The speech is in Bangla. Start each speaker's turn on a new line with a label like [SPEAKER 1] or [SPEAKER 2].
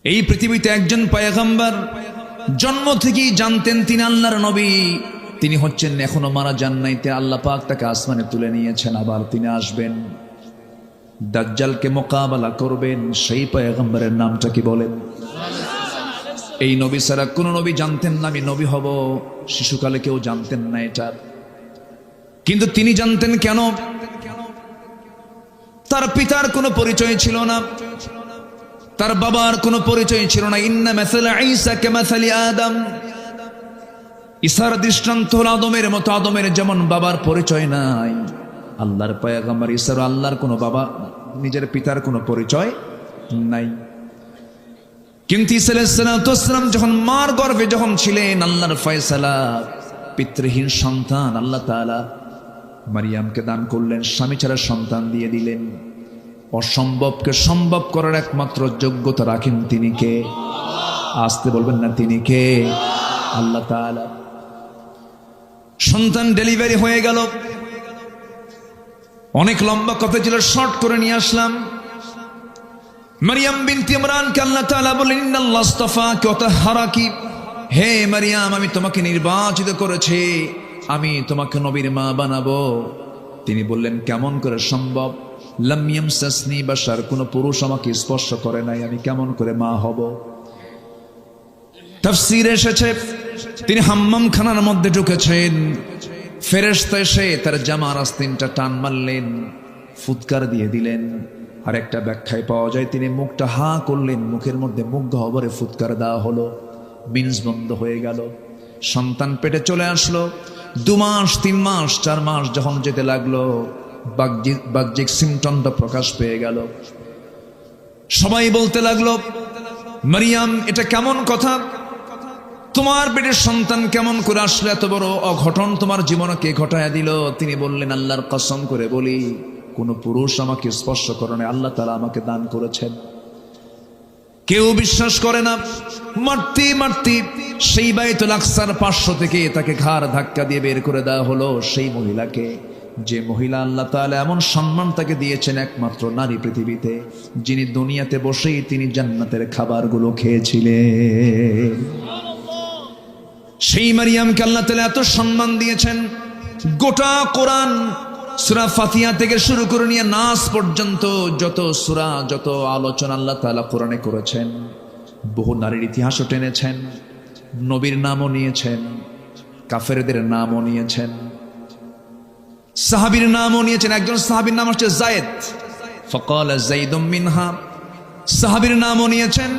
[SPEAKER 1] এই পৃথিবীতে একজন পয়গম্বর জন্ম থেকেই জানতেন তিনি আল্লাহর নবী, তিনি হচ্ছেন এখনো মারা যান নাই, আল্লাহ পাক তাকে আসমানে তুলে নিয়েছেন, আবার তিনি আসবেন, দাজ্জালকে মোকাবেলা করবেন। সেই পয়গম্বরের নামটা কি বলেন? এই নবী ছাড়া কোন নবী জানতেন না আমি নবী হব, শিশুকালে কেউ জানতেন না এটা, কিন্তু তিনি জানতেন। কেন? তার পিতার কোনো পরিচয় ছিল না, তার বাবার কোনো পরিচয় ছিল না। ইন্না মাসালা ঈসা কামাসালি আদম, ঈসার দৃষ্টান্ত হলো আদমের মতো, আদমের যেমন বাবার পরিচয় নাই, আল্লাহর পয়গম্বর ঈসার আল্লাহর কোনো বাবা, নিজের পিতার কোনো পরিচয় নাই। কিন্তু ঈসা আলাইহিস সালাম যখন মার গর্ভে যখন ছিলেন, আল্লাহর ফয়সালা, পিতৃহীন সন্তান আল্লাহ তাআলা মারিয়ামকে দান করলেন, স্বামী ছাড়া সন্তান দিয়ে দিলেন। অসম্ভবকে সম্ভব করার একমাত্র যোগ্যতা রাখেন তিনি কে? আসতে বলবেন না, তিনি কে? আল্লাহ তাআলা। সন্তান ডেলিভারি হয়ে গেল, অনেক লম্বা কথা ছিল, শর্ট করে নিয়ে আসলাম। মারিয়াম বিনতে ইমরানকে আল্লাহ তাআলা বলেন, ইন্নাল্লাহ আস্তাফাকি ওয়া তাহহারাকি, হে মারিয়াম, আমি তোমাকে নির্বাচিত করেছি, আমি তোমাকে নবীর মা বানাবো। তিনি বললেন, কেমন করে সম্ভব? লাম ইয়ামসাসনি বাশার, কোন পুরুষ আমাকে স্পর্শ করে নাই, আমি কেমন করে মা হব? তাফসীরে এসেছে তিনি হাম্মাম খানার মধ্যে ঢুকেছেন, ফেরেশতা এসে তার জামার আস্তিনটা টান মারলেন, ফুৎকার দিয়ে দিলেন। আর একটা ব্যাখ্যায় পাওয়া যায় তিনি মুখটা হা করলেন, মুখের মধ্যে মুখ গহ্বরে ফুৎকার দেওয়া হলো, মিন্স বন্ধ হয়ে গেল। সন্তান পেটে চলে আসলো। 2 মাস 3 মাস 4 মাস যখন যেতে লাগলো, বাহ্যিক সিমটমটা প্রকাশ পেয়ে গেল। সবাই বলতে লাগলো, মারিয়াম এটা কেমন কথা, তোমার পেটের সন্তান কেমন করে আসলো, এত বড় অঘটন তোমার জীবনে কে ঘটায়া দিল? তিনি বললেন, আল্লাহর কসম করে বলি, কোন পুরুষ আমাকে স্পর্শ করে না, আল্লাহ তাআলা আমাকে দান করেছেন। কেউ বিশ্বাস করে না। মারতে মারতে সেই বাইতুল আকসার 500 থেকে তাকে ঘাড় ধাক্কা দিয়ে বের করে দেওয়া হলো। সেই মহিলাকে, যে মহিলা আল্লাহ তাআলা এমন সম্মান তাকে দিয়েছেন, একমাত্র নারী পৃথিবীতে, যিনি দুনিয়াতে বসেই তিনি জান্নাতের খাবারগুলো খেয়েছিলেন। সেই মারিয়ামকে আল্লাহ তাআলা এত সম্মান দিয়েছেন। গোটা কোরআন সূরা ফাতিহা থেকে শুরু করে নিয়ে নাস পর্যন্ত যত সূরা, যত আলোচনা আল্লাহ তাআলা কোরআনে করেছেন, বহু নারীর ইতিহাসও টেনেছেন, নবীর নামও নিয়েছেন, কাফেরদের নামও নিয়েছেন, সাহাবীর নামও নিয়েছেন। একজন সাহাবীর নাম হচ্ছে যায়েদ, ফাকালা যাইদুম মিনহা, সাহাবীর নামও নিয়েছেন।